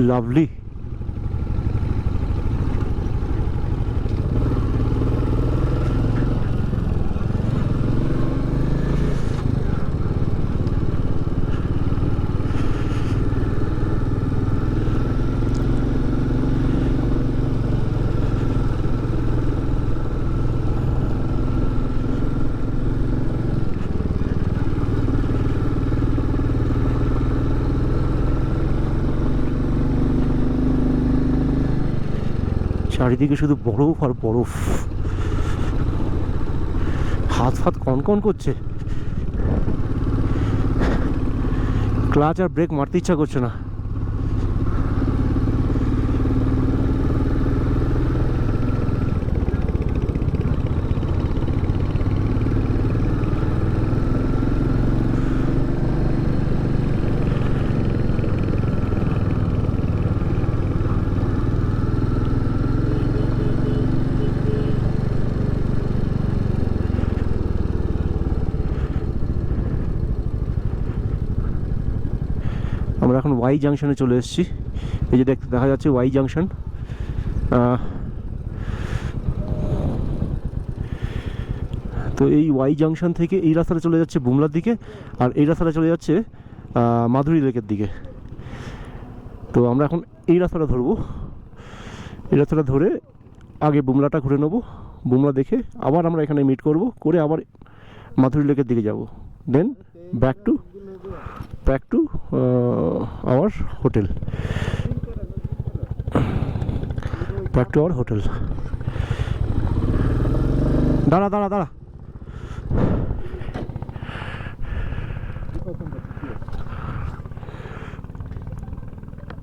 Lovely. চারিদিকে শুধু বরফ আর বরফ, হাত ফাত কনকন করছে, ক্লাচ আর ব্রেক মারতে ইচ্ছা করছে না। আমরা এখন ওয়াই জাংশনে চলে এসেছি। এই যে দেখা যাচ্ছে ওয়াই জাংশন। তো এই ওয়াই জাংশন থেকে এই রাস্তাটা চলে যাচ্ছে বুমলার দিকে, আর এই রাস্তাটা চলে যাচ্ছে মাধুরী লেকের দিকে। তো আমরা এখন এই রাস্তাটা ধরবো, এই রাস্তাটা ধরে আগে বুমলাটা ঘুরে নেবো, বুমলা দেখে আবার আমরা এখানে মিট করব, করে আবার মাধুরী লেকের দিকে যাব, then back to our hotel, দাঁড়া।